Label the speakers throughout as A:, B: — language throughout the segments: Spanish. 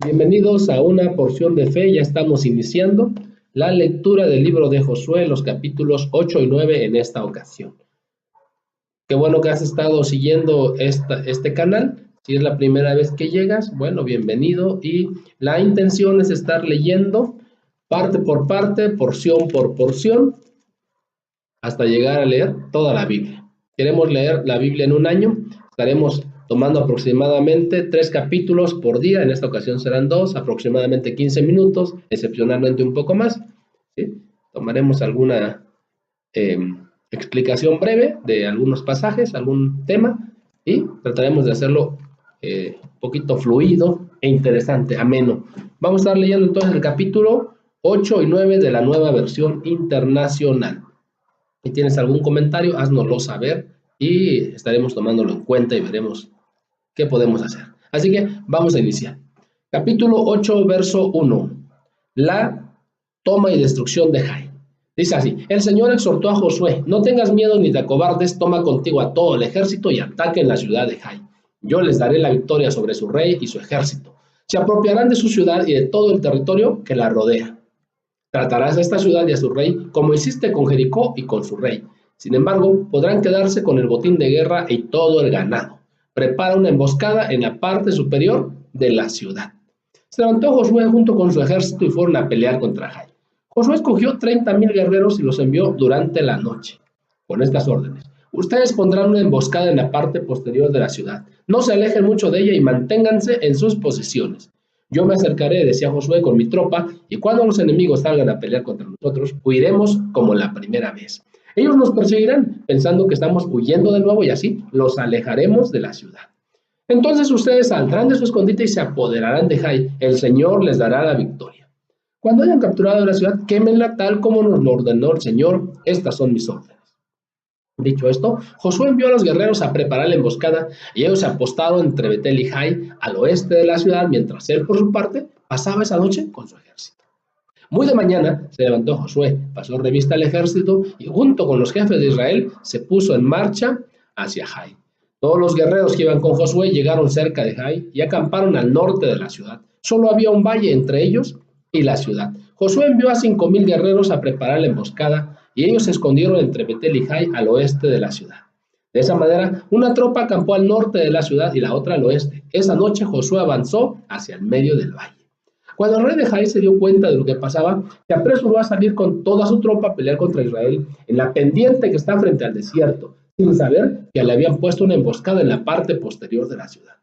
A: Bienvenidos a una porción de fe. Ya estamos iniciando la lectura del libro de Josué, los capítulos 8 y 9 en esta ocasión. Qué bueno que has estado siguiendo este canal. Si es la primera vez que llegas, bueno, bienvenido. Y la intención es estar leyendo parte por parte, porción por porción, hasta llegar a leer toda la Biblia. Queremos leer la Biblia en un año. Estaremos tomando aproximadamente 3 capítulos por día. En esta ocasión serán 2, aproximadamente 15 minutos, excepcionalmente un poco más. ¿Sí? Tomaremos alguna explicación breve de algunos pasajes, algún tema, y trataremos de hacerlo un poquito fluido e interesante, ameno. Vamos a estar leyendo entonces el capítulo 8 y 9 de la Nueva Versión Internacional. Si tienes algún comentario, háznoslo saber y estaremos tomándolo en cuenta y veremos qué podemos hacer. Así que vamos a iniciar. Capítulo 8, verso 1. La toma y destrucción de Jai. Dice así: el Señor exhortó a Josué: no tengas miedo ni te acobardes, toma contigo a todo el ejército y ataquen la ciudad de Jai. Yo les daré la victoria sobre su rey y su ejército. Se apropiarán de su ciudad y de todo el territorio que la rodea. Tratarás a esta ciudad y a su rey como hiciste con Jericó y con su rey. Sin embargo, podrán quedarse con el botín de guerra y todo el ganado. Prepara una emboscada en la parte superior de la ciudad. Se levantó Josué junto con su ejército y fueron a pelear contra Jai. Josué escogió 30,000 guerreros y los envió durante la noche, con estas órdenes: ustedes pondrán una emboscada en la parte posterior de la ciudad. No se alejen mucho de ella y manténganse en sus posiciones. Yo me acercaré, decía Josué, con mi tropa, y cuando los enemigos salgan a pelear contra nosotros, huiremos como la primera vez. Ellos nos perseguirán, pensando que estamos huyendo de nuevo, y así los alejaremos de la ciudad. Entonces ustedes saldrán de su escondite y se apoderarán de Jai. El Señor les dará la victoria. Cuando hayan capturado la ciudad, quémenla tal como nos lo ordenó el Señor. Estas son mis órdenes. Dicho esto, Josué envió a los guerreros a preparar la emboscada, y ellos se apostaron entre Betel y Jai, al oeste de la ciudad, mientras él, por su parte, pasaba esa noche con su ejército. Muy de mañana se levantó Josué, pasó revista al ejército y junto con los jefes de Israel se puso en marcha hacia Jai. Todos los guerreros que iban con Josué llegaron cerca de Jai y acamparon al norte de la ciudad. Solo había un valle entre ellos y la ciudad. Josué envió a 5,000 guerreros a preparar la emboscada y ellos se escondieron entre Betel y Jai al oeste de la ciudad. De esa manera, una tropa acampó al norte de la ciudad y la otra al oeste. Esa noche Josué avanzó hacia el medio del valle. Cuando el rey de Jai se dio cuenta de lo que pasaba, se apresuró a salir con toda su tropa a pelear contra Israel en la pendiente que está frente al desierto, sin saber que le habían puesto una emboscada en la parte posterior de la ciudad.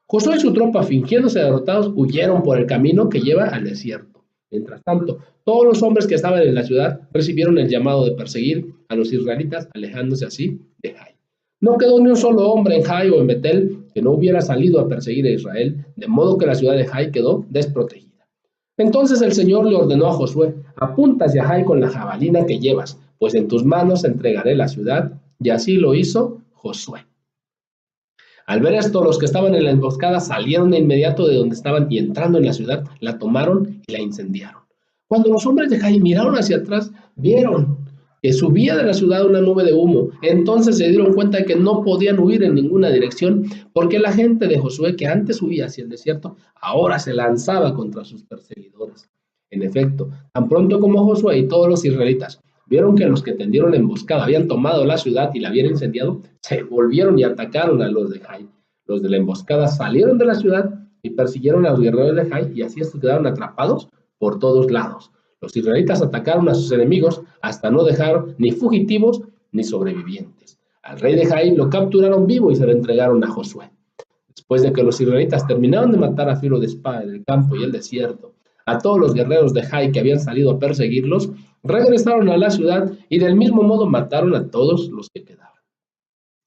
A: Josué y su tropa, fingiéndose derrotados, huyeron por el camino que lleva al desierto. Mientras tanto, todos los hombres que estaban en la ciudad recibieron el llamado de perseguir a los israelitas, alejándose así de Jai. No quedó ni un solo hombre en Jai o en Betel que no hubiera salido a perseguir a Israel, de modo que la ciudad de Jai quedó desprotegida. Entonces el Señor le ordenó a Josué: apunta hacia Jai con la jabalina que llevas, pues en tus manos entregaré la ciudad. Y así lo hizo Josué. Al ver esto, los que estaban en la emboscada salieron de inmediato de donde estaban y entrando en la ciudad, la tomaron y la incendiaron. Cuando los hombres de Jai miraron hacia atrás, vieron que subía de la ciudad una nube de humo. Entonces se dieron cuenta de que no podían huir en ninguna dirección, porque la gente de Josué, que antes huía hacia el desierto, ahora se lanzaba contra sus perseguidores. En efecto, tan pronto como Josué y todos los israelitas vieron que los que tendieron la emboscada habían tomado la ciudad y la habían incendiado, se volvieron y atacaron a los de Jai. Los de la emboscada salieron de la ciudad y persiguieron a los guerreros de Jai, y así estos quedaron atrapados por todos lados. Los israelitas atacaron a sus enemigos hasta no dejar ni fugitivos ni sobrevivientes. Al rey de Jai lo capturaron vivo y se lo entregaron a Josué. Después de que los israelitas terminaron de matar a filo de espada en el campo y el desierto a todos los guerreros de Jai que habían salido a perseguirlos, regresaron a la ciudad y del mismo modo mataron a todos los que quedaban.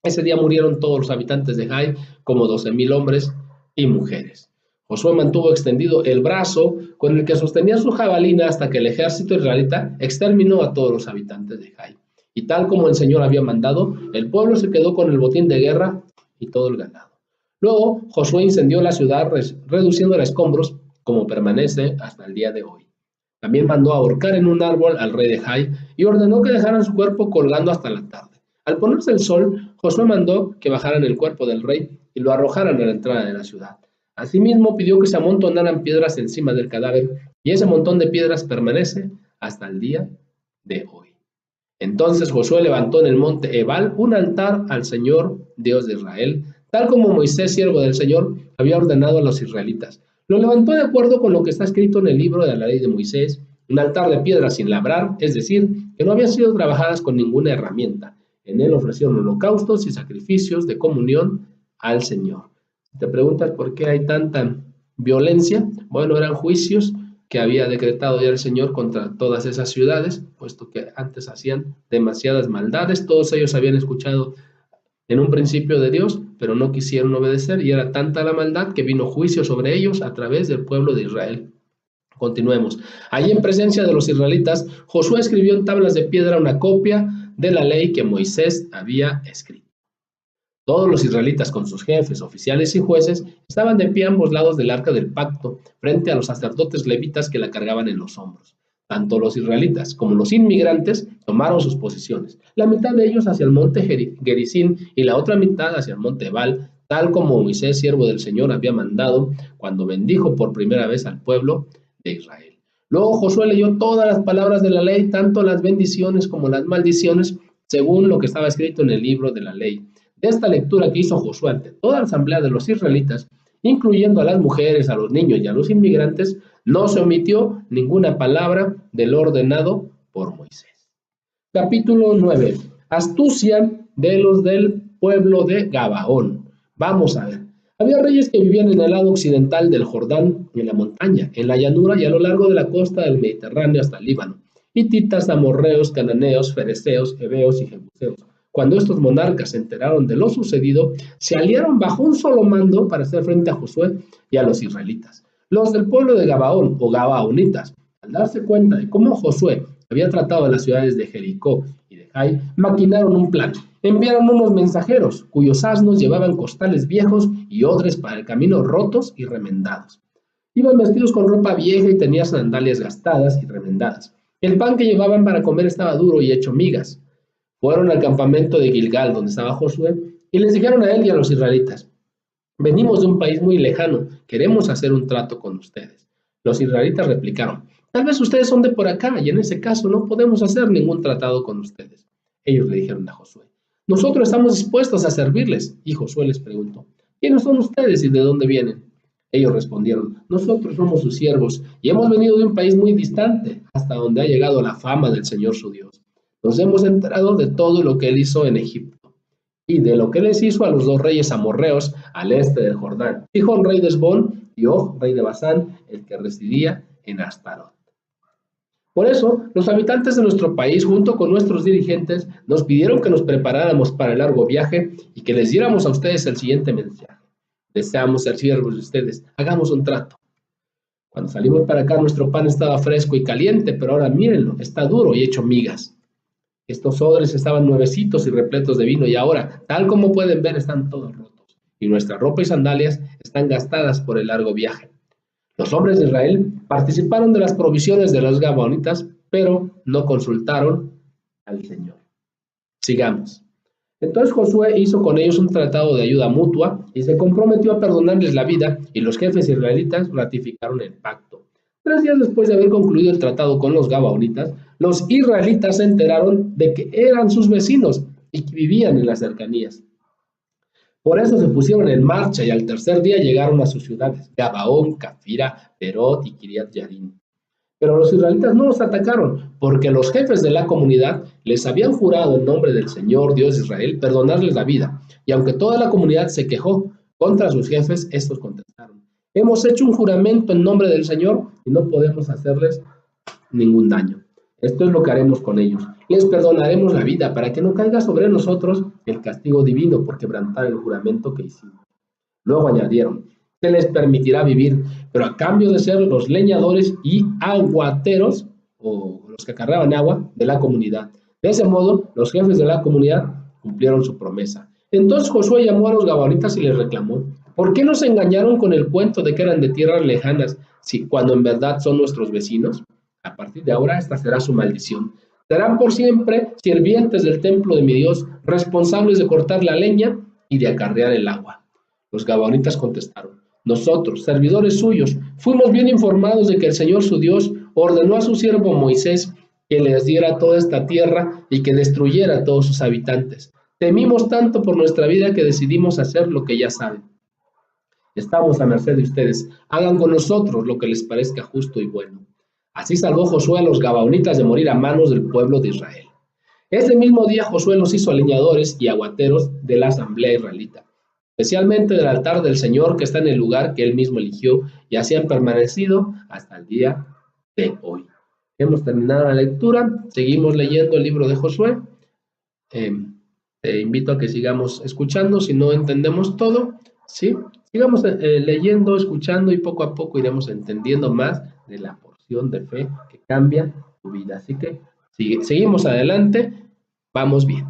A: Ese día murieron todos los habitantes de Jai, como 12,000 hombres y mujeres. Josué mantuvo extendido el brazo con el que sostenía su jabalina hasta que el ejército israelita exterminó a todos los habitantes de Jai. Y tal como el Señor había mandado, el pueblo se quedó con el botín de guerra y todo el ganado. Luego Josué incendió la ciudad, reduciéndola a escombros, como permanece hasta el día de hoy. También mandó ahorcar en un árbol al rey de Jai y ordenó que dejaran su cuerpo colgando hasta la tarde. Al ponerse el sol, Josué mandó que bajaran el cuerpo del rey y lo arrojaran a la entrada de la ciudad. Asimismo, pidió que se amontonaran piedras encima del cadáver, y ese montón de piedras permanece hasta el día de hoy. Entonces Josué levantó en el monte Ebal un altar al Señor, Dios de Israel, tal como Moisés, siervo del Señor, había ordenado a los israelitas. Lo levantó de acuerdo con lo que está escrito en el libro de la ley de Moisés, un altar de piedra sin labrar, es decir, que no habían sido trabajadas con ninguna herramienta. En él ofrecieron holocaustos y sacrificios de comunión al Señor. Si te preguntas por qué hay tanta violencia, bueno, eran juicios que había decretado ya el Señor contra todas esas ciudades, puesto que antes hacían demasiadas maldades. Todos ellos habían escuchado en un principio de Dios, pero no quisieron obedecer, y era tanta la maldad que vino juicio sobre ellos a través del pueblo de Israel. Continuemos. Allí, en presencia de los israelitas, Josué escribió en tablas de piedra una copia de la ley que Moisés había escrito. Todos los israelitas, con sus jefes, oficiales y jueces, estaban de pie a ambos lados del arca del pacto, frente a los sacerdotes levitas que la cargaban en los hombros. Tanto los israelitas como los inmigrantes tomaron sus posiciones, la mitad de ellos hacia el monte Gerizim y la otra mitad hacia el monte Ebal, tal como Moisés, siervo del Señor, había mandado cuando bendijo por primera vez al pueblo de Israel. Luego Josué leyó todas las palabras de la ley, tanto las bendiciones como las maldiciones, según lo que estaba escrito en el libro de la ley. De esta lectura que hizo Josué ante toda la asamblea de los israelitas, incluyendo a las mujeres, a los niños y a los inmigrantes, no se omitió ninguna palabra de lo ordenado por Moisés. Capítulo 9. Astucia de los del pueblo de Gabaón. Vamos a ver. Había reyes que vivían en el lado occidental del Jordán, en la montaña, en la llanura y a lo largo de la costa del Mediterráneo hasta el Líbano. Hititas, amorreos, cananeos, fereceos, heveos y jebuseos. Cuando estos monarcas se enteraron de lo sucedido, se aliaron bajo un solo mando para hacer frente a Josué y a los israelitas. Los del pueblo de Gabaón o Gabaonitas, al darse cuenta de cómo Josué había tratado a las ciudades de Jericó y de Jai, maquinaron un plan. Enviaron unos mensajeros cuyos asnos llevaban costales viejos y odres para el camino rotos y remendados. Iban vestidos con ropa vieja y tenían sandalias gastadas y remendadas. El pan que llevaban para comer estaba duro y hecho migas. Fueron al campamento de Gilgal, donde estaba Josué, y les dijeron a él y a los israelitas: venimos de un país muy lejano, queremos hacer un trato con ustedes. Los israelitas replicaron: tal vez ustedes son de por acá, y en ese caso no podemos hacer ningún tratado con ustedes. Ellos le dijeron a Josué: nosotros estamos dispuestos a servirles. Y Josué les preguntó: ¿quiénes son ustedes y de dónde vienen? Ellos respondieron: nosotros somos sus siervos, y hemos venido de un país muy distante, hasta donde ha llegado la fama del Señor su Dios. Nos hemos enterado de todo lo que él hizo en Egipto y de lo que les hizo a los dos reyes amorreos al este del Jordán, Sihón, rey de Hesbón, y Og, rey de Basán, el que residía en Astarot. Por eso, los habitantes de nuestro país, junto con nuestros dirigentes, nos pidieron que nos preparáramos para el largo viaje y que les diéramos a ustedes el siguiente mensaje: deseamos ser siervos de ustedes, hagamos un trato. Cuando salimos para acá, nuestro pan estaba fresco y caliente, pero ahora mírenlo, está duro y hecho migas. Estos odres estaban nuevecitos y repletos de vino, y ahora, tal como pueden ver, están todos rotos, y nuestra ropa y sandalias están gastadas por el largo viaje. Los hombres de Israel participaron de las provisiones de los gabaonitas, pero no consultaron al Señor. Sigamos. Entonces Josué hizo con ellos un tratado de ayuda mutua y se comprometió a perdonarles la vida, y los jefes israelitas ratificaron el pacto. 3 días después de haber concluido el tratado con los gabaonitas, los israelitas se enteraron de que eran sus vecinos y que vivían en las cercanías. Por eso se pusieron en marcha y al tercer día llegaron a sus ciudades, Gabaón, Cafira, Perot y Kiriat Yarim. Pero los israelitas no los atacaron, porque los jefes de la comunidad les habían jurado en nombre del Señor Dios de Israel perdonarles la vida. Y aunque toda la comunidad se quejó contra sus jefes, estos contestaron: hemos hecho un juramento en nombre del Señor y no podemos hacerles ningún daño. Esto es lo que haremos con ellos: les perdonaremos la vida para que no caiga sobre nosotros el castigo divino por quebrantar el juramento que hicimos. Luego añadieron: se les permitirá vivir, pero a cambio de ser los leñadores y aguateros, o los que acarreaban agua, de la comunidad. De ese modo, los jefes de la comunidad cumplieron su promesa. Entonces Josué llamó a los gabaonitas y les reclamó: ¿por qué nos engañaron con el cuento de que eran de tierras lejanas, cuando en verdad son nuestros vecinos? A partir de ahora, esta será su maldición. Serán por siempre sirvientes del templo de mi Dios, responsables de cortar la leña y de acarrear el agua. Los gabaonitas contestaron: Nosotros, servidores suyos, fuimos bien informados de que el Señor su Dios ordenó a su siervo Moisés que les diera toda esta tierra y que destruyera a todos sus habitantes. Temimos tanto por nuestra vida que decidimos hacer lo que ya saben. Estamos a merced de ustedes. Hagan con nosotros lo que les parezca justo y bueno. Así salvó Josué a los gabaonitas de morir a manos del pueblo de Israel. Ese mismo día Josué los hizo leñadores y aguateros de la asamblea israelita, especialmente del altar del Señor que está en el lugar que él mismo eligió, y así han permanecido hasta el día de hoy. Hemos terminado la lectura, seguimos leyendo el libro de Josué. Te invito a que sigamos escuchando si no entendemos todo, ¿sí? Sigamos leyendo, escuchando y poco a poco iremos entendiendo más de la porción de fe que cambia tu vida. Así que seguimos adelante, vamos bien.